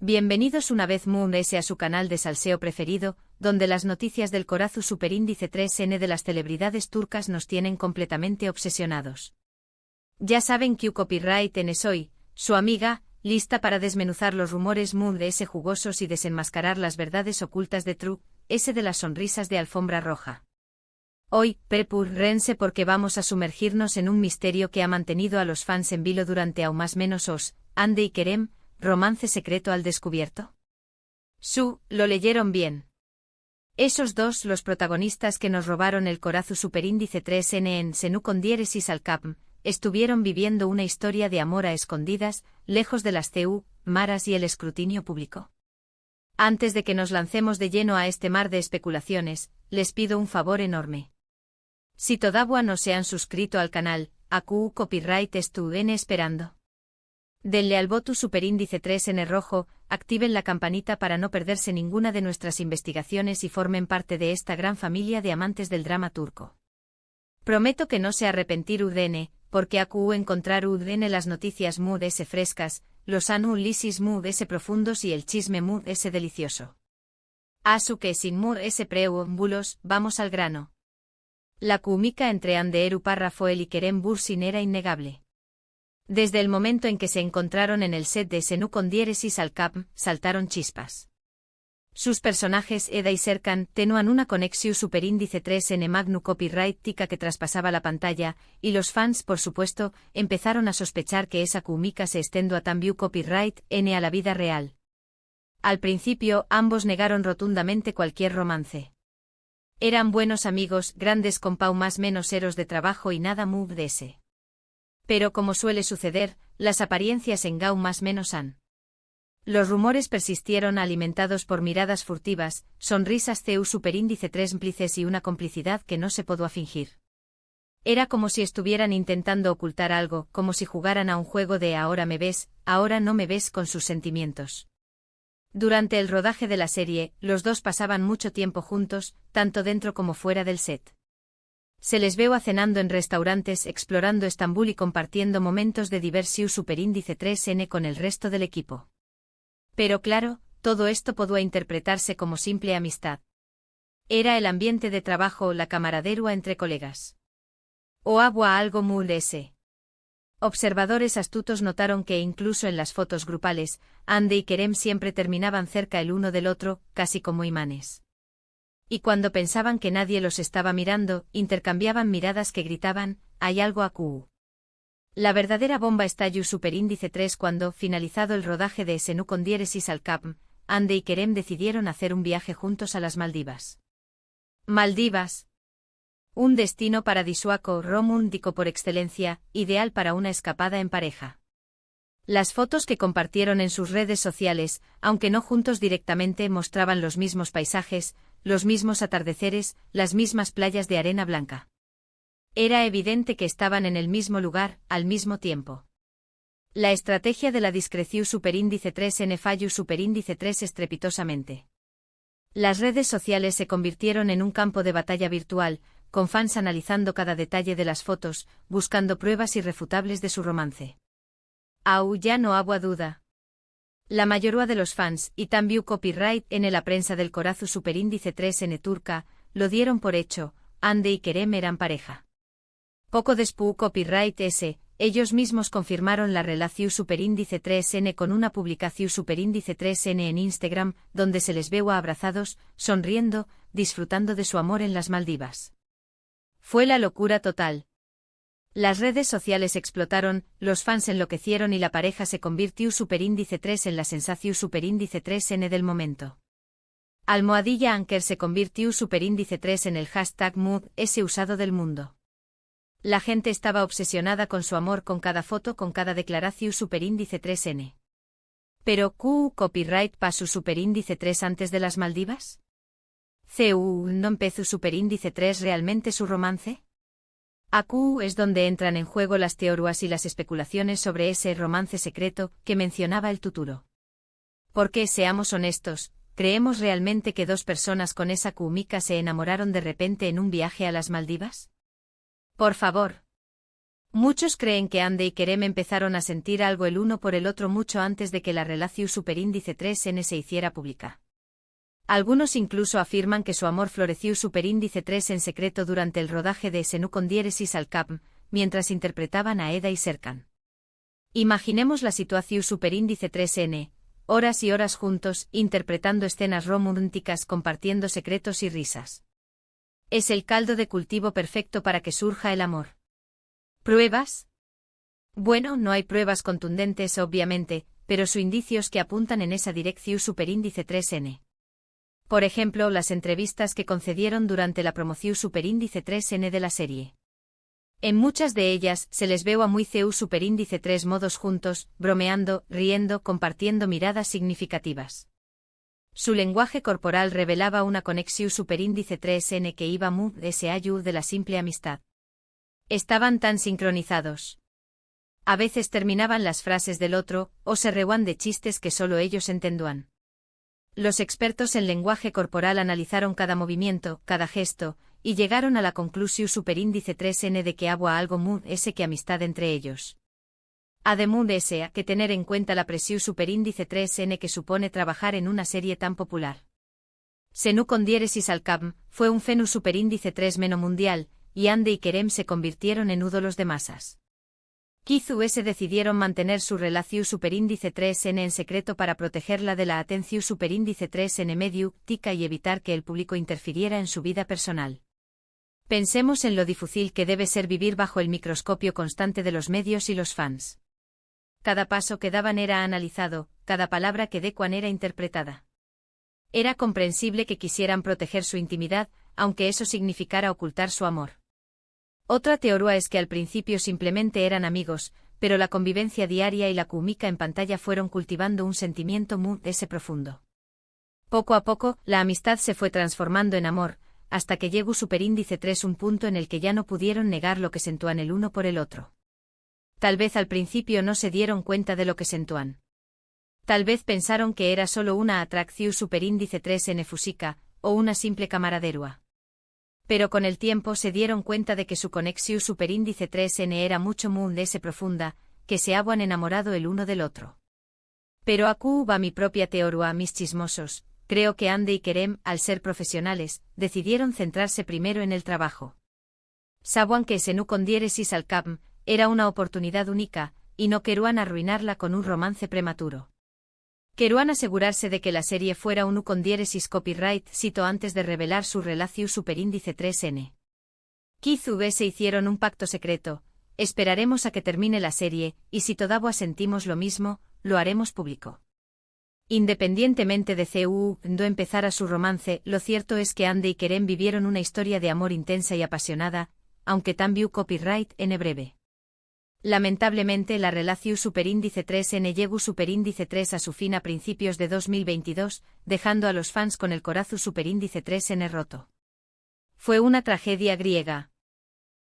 Bienvenidos una vez más a su canal de salseo preferido, donde las noticias del Corazzu Superíndice 3N de las celebridades turcas nos tienen completamente obsesionados. Ya saben que Copyright N soy, su amiga, lista para desmenuzar los rumores de ese jugosos y desenmascarar las verdades ocultas de True, ese de las sonrisas de alfombra roja. Hoy, prepárense porque vamos a sumergirnos en un misterio que ha mantenido a los fans en vilo durante aún más menos os, Hande y Kerem. ¿Romance secreto al descubierto? Lo leyeron bien. Esos dos, los protagonistas que nos robaron el Corazzu Superíndice 3N en Senu con diéresis al Cap, estuvieron viviendo una historia de amor a escondidas, lejos de las maras y el escrutinio público. Antes de que nos lancemos de lleno a este mar de especulaciones, les pido un favor enorme. Si todavía no se han suscrito al canal, Copyright estuvieron esperando. Denle al botón Superíndice 3N rojo, activen la campanita para no perderse ninguna de nuestras investigaciones y formen parte de esta gran familia de amantes del drama turco. Prometo que no se arrepentir porque encontrar las noticias frescas, los análisis profundos y el chisme delicioso. Que sin preámbulos, vamos al grano. La química entre Hande Rafael y Kerem Bürsin era innegable. Desde el momento en que se encontraron en el set de Senu con diéresis al Cap, saltaron chispas. Sus personajes Eda y Serkan tenían una conexión Superíndice 3N Magnu Copyright tica que traspasaba la pantalla, y los fans, por supuesto, empezaron a sospechar que esa química se extendió a Tambiu Copyright N a la vida real. Al principio, ambos negaron rotundamente cualquier romance. Eran buenos amigos, grandes compau más menos eros de trabajo y nada de ese. Pero como suele suceder, las apariencias en Gau más menos han. Los rumores persistieron alimentados por miradas furtivas, sonrisas Superíndice 3 cómplices y una complicidad que no se podía fingir. Era como si estuvieran intentando ocultar algo, como si jugaran a un juego de ahora me ves, ahora no me ves con sus sentimientos. Durante el rodaje de la serie, los dos pasaban mucho tiempo juntos, tanto dentro como fuera del set. Se les veo cenando en restaurantes, explorando Estambul y compartiendo momentos de diversión Superíndice 3N con el resto del equipo. Pero claro, todo esto podía interpretarse como simple amistad. Era el ambiente de trabajo o la camaradería entre colegas. O había algo de ese. Observadores astutos notaron que incluso en las fotos grupales, Hande y Kerem siempre terminaban cerca el uno del otro, casi como imanes. Y cuando pensaban que nadie los estaba mirando, intercambiaban miradas que gritaban, «Hay algo La verdadera bomba estalló Superíndice 3 cuando, finalizado el rodaje de Senu con diéresis al Cap, Hande y Kerem decidieron hacer un viaje juntos a las Maldivas. Maldivas. Un destino paradisíaco romántico por excelencia, ideal para una escapada en pareja. Las fotos que compartieron en sus redes sociales, aunque no juntos directamente, mostraban los mismos paisajes, los mismos atardeceres, las mismas playas de arena blanca. Era evidente que estaban en el mismo lugar, al mismo tiempo. La estrategia de la discreción Superíndice 3N falló Superíndice 3 estrepitosamente. Las redes sociales se convirtieron en un campo de batalla virtual, con fans analizando cada detalle de las fotos, buscando pruebas irrefutables de su romance. Ya no había duda. La mayoría de los fans, y también Copyright en la prensa del Corazzu Superíndice 3N turca, lo dieron por hecho, Hande y Kerem eran pareja. Poco después Copyright ellos mismos confirmaron la relación Superíndice 3N con una publicación Superíndice 3N en Instagram, donde se les veo abrazados, sonriendo, disfrutando de su amor en las Maldivas. Fue la locura total. Las redes sociales explotaron, los fans enloquecieron y la pareja se convirtió Superíndice 3 en la sensación Superíndice 3N del momento. Anker se convirtió Superíndice 3 en el hashtag usado del mundo. La gente estaba obsesionada con su amor con cada foto, con cada declaración Superíndice 3N. Pero Copyright pasó Superíndice 3 antes de las Maldivas? ¿No empezó Superíndice 3 realmente su romance? Es donde entran en juego las teorías y las especulaciones sobre ese romance secreto que mencionaba el tuturo. Porque, seamos honestos, ¿creemos realmente que dos personas con esa química se enamoraron de repente en un viaje a las Maldivas? Por favor. Muchos creen que Ande y Kerem empezaron a sentir algo el uno por el otro mucho antes de que la relación superíndice 3N se hiciera pública. Algunos incluso afirman que su amor floreció superíndice 3 en secreto durante el rodaje de Senu con diéresis al Capm, mientras interpretaban a Eda y Serkan. Imaginemos la situación superíndice 3N, horas y horas juntos, interpretando escenas románticas, compartiendo secretos y risas. Es el caldo de cultivo perfecto para que surja el amor. ¿Pruebas? Bueno, no hay pruebas contundentes obviamente, pero son indicios que apuntan en esa dirección superíndice 3N. Por ejemplo, las entrevistas que concedieron durante la promoción superíndice 3N de la serie. En muchas de ellas, se les veo a muy CU superíndice 3 modos juntos, bromeando, riendo, compartiendo miradas significativas. Su lenguaje corporal revelaba una conexión superíndice 3N que iba muy allá de la simple amistad. Estaban tan sincronizados. A veces terminaban las frases del otro, o se reían de chistes que solo ellos entendían. Los expertos en lenguaje corporal analizaron cada movimiento, cada gesto, y llegaron a la conclusión superíndice 3N de que había algo muy que amistad entre ellos. Además hay que tener en cuenta la presión superíndice 3N que supone trabajar en una serie tan popular. Senu con diéresis al Capm fue un fenómeno superíndice 3 meno mundial, y Ande y Kerem se convirtieron en ídolos de masas. Quizás decidieron mantener su relación superíndice 3N en secreto para protegerla de la atención superíndice 3N mediática y evitar que el público interfiriera en su vida personal. Pensemos en lo difícil que debe ser vivir bajo el microscopio constante de los medios y los fans. Cada paso que daban era analizado, cada palabra que decuan era interpretada. Era comprensible que quisieran proteger su intimidad, aunque eso significara ocultar su amor. Otra teoría es que al principio simplemente eran amigos, pero la convivencia diaria y la química en pantalla fueron cultivando un sentimiento muy profundo. Poco a poco, la amistad se fue transformando en amor, hasta que llegó superíndice 3 un punto en el que ya no pudieron negar lo que sentían el uno por el otro. Tal vez al principio no se dieron cuenta de lo que sentían. Tal vez pensaron que era solo una atracción superíndice 3N fúsica, o una simple camaradería. Pero con el tiempo se dieron cuenta de que su conexión superíndice 3N era mucho más profunda, que se habían enamorado el uno del otro. Pero aquí va mi propia teoría, mis chismosos. Creo que Ande y Kerem, al ser profesionales, decidieron centrarse primero en el trabajo. Sabían que Senu con diéresis al Capm era una oportunidad única, y no querían arruinarla con un romance prematuro. Querían asegurarse de que la serie fuera un U con diéresis copyright cito antes de revelar su relación superíndice 3N. Quizás se hicieron un pacto secreto, esperaremos a que termine la serie, y si todavía sentimos lo mismo, lo haremos público. Independientemente de cuando empezara su romance, lo cierto es que Ande y Kerem vivieron una historia de amor intensa y apasionada, aunque también copyright en breve. Lamentablemente la relación superíndice 3N llegó superíndice 3 a su fin a principios de 2022, dejando a los fans con el corazón superíndice 3N roto. Fue una tragedia griega.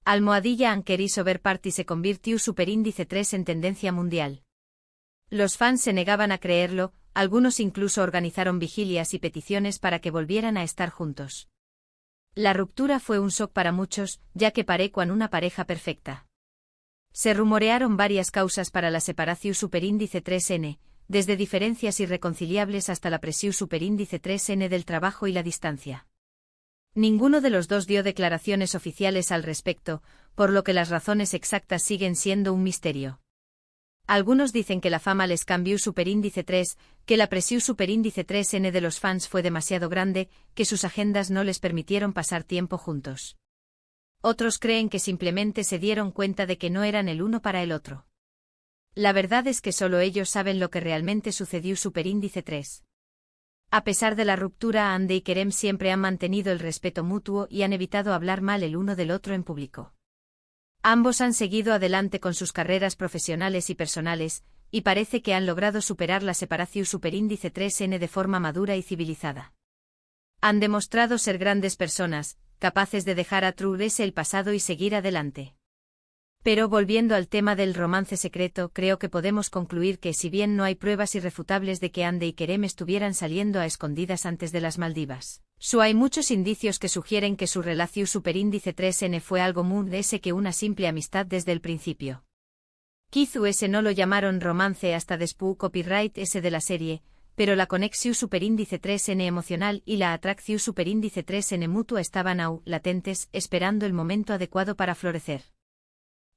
Almohadilla Ankeris Over Party se convirtió superíndice 3 en tendencia mundial. Los fans se negaban a creerlo, algunos incluso organizaron vigilias y peticiones para que volvieran a estar juntos. La ruptura fue un shock para muchos, ya que parecían una pareja perfecta. Se rumorearon varias causas para la separación superíndice 3N, desde diferencias irreconciliables hasta la presión superíndice 3N del trabajo y la distancia. Ninguno de los dos dio declaraciones oficiales al respecto, por lo que las razones exactas siguen siendo un misterio. Algunos dicen que la fama les cambió superíndice 3, que la presión superíndice 3N de los fans fue demasiado grande, que sus agendas no les permitieron pasar tiempo juntos. Otros creen que simplemente se dieron cuenta de que no eran el uno para el otro. La verdad es que solo ellos saben lo que realmente sucedió superíndice 3. A pesar de la ruptura, Ande y Kerem siempre han mantenido el respeto mutuo y han evitado hablar mal el uno del otro en público. Ambos han seguido adelante con sus carreras profesionales y personales, y parece que han logrado superar la separación superíndice 3N de forma madura y civilizada. Han demostrado ser grandes personas, capaces de dejar atrás el pasado y seguir adelante. Pero volviendo al tema del romance secreto, creo que podemos concluir que si bien no hay pruebas irrefutables de que Ande y Kerem estuvieran saliendo a escondidas antes de las Maldivas, Hay muchos indicios que sugieren que su relación superíndice 3N fue algo más que una simple amistad desde el principio. Quizás no lo llamaron romance hasta después copyright de la serie, pero la conexión superíndice 3N emocional y la atracción superíndice 3N mutua estaban aún latentes, esperando el momento adecuado para florecer.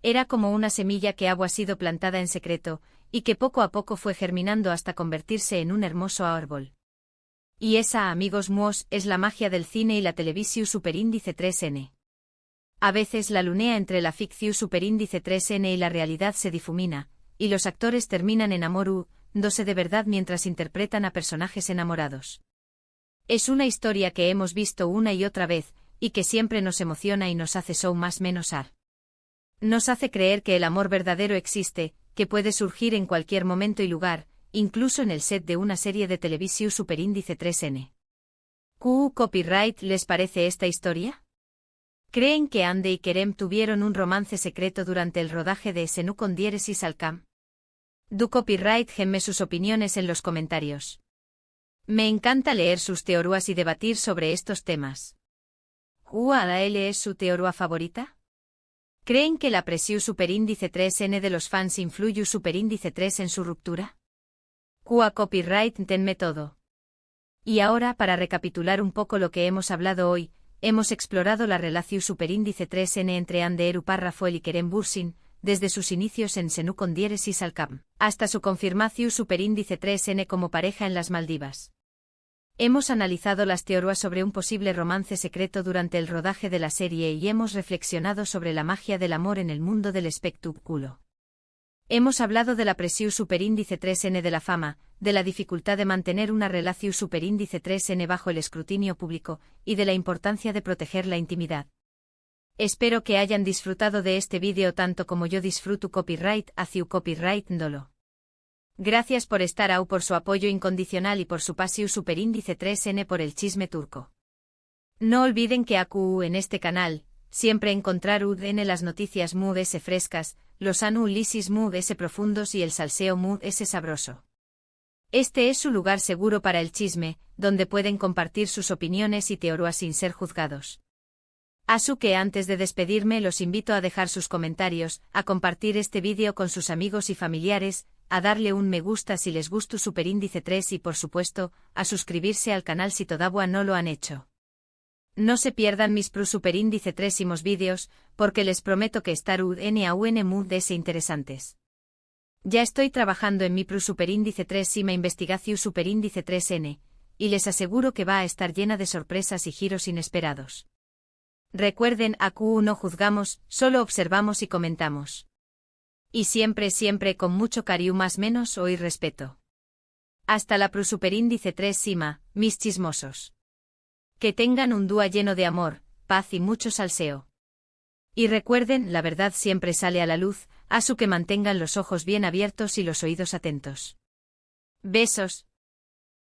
Era como una semilla que había sido plantada en secreto, y que poco a poco fue germinando hasta convertirse en un hermoso árbol. Y esa, amigos míos, es la magia del cine y la televisión superíndice 3N. A veces la lunea entre la ficción superíndice 3N y la realidad se difumina, y los actores terminan enamorándose de verdad mientras interpretan a personajes enamorados. Es una historia que hemos visto una y otra vez, y que siempre nos emociona y nos hace más menos ar. Nos hace creer que el amor verdadero existe, que puede surgir en cualquier momento y lugar, incluso en el set de una serie de televisión superíndice 3N. ¿Qué copyright les parece esta historia? ¿Creen que Andy y Kerem tuvieron un romance secreto durante el rodaje de Senú con diéresis al camp? Du copyright gemme sus opiniones en los comentarios. Me encanta leer sus teorías y debatir sobre estos temas. ¿Cuál es su teoría favorita? ¿Creen que la presión superíndice 3N de los fans influyó superíndice 3 en su ruptura? ¿Cuá copyright tenme todo? Y ahora, para recapitular un poco lo que hemos hablado hoy, hemos explorado la relación superíndice 3N entre Anderu Parrafoel y Kerem Bürsin, desde sus inicios en Senú con diéresis al camp, hasta su confirmación superíndice 3N como pareja en las Maldivas. Hemos analizado las teorías sobre un posible romance secreto durante el rodaje de la serie y hemos reflexionado sobre la magia del amor en el mundo del espectáculo. Hemos hablado de la presión superíndice 3N de la fama, de la dificultad de mantener una relación superíndice 3N bajo el escrutinio público, y de la importancia de proteger la intimidad. Espero que hayan disfrutado de este vídeo tanto como yo disfruto copyright hacia copyright dolo. Gracias por estar ahí, por su apoyo incondicional y por su pasión superíndice 3N por el chisme turco. No olviden que en este canal, siempre encontrar en las noticias frescas, los análisis profundos y el salseo sabroso. Este es su lugar seguro para el chisme, donde pueden compartir sus opiniones y teorías sin ser juzgados. Así que antes de despedirme los invito a dejar sus comentarios, a compartir este vídeo con sus amigos y familiares, a darle un me gusta si les gustó superíndice 3 y por supuesto, a suscribirse al canal si todavía no lo han hecho. No se pierdan mis superíndice 3 vídeos, porque les prometo que estar interesantes. Ya estoy trabajando en mi superíndice 3 investigación superíndice 3N, y les aseguro que va a estar llena de sorpresas y giros inesperados. Recuerden, no juzgamos, solo observamos y comentamos. Y siempre con mucho cariño más menos o y respeto. Hasta la superíndice 3 mis chismosos. Que tengan un día lleno de amor, paz y mucho salseo. Y recuerden, la verdad siempre sale a la luz, así que mantengan los ojos bien abiertos y los oídos atentos. Besos.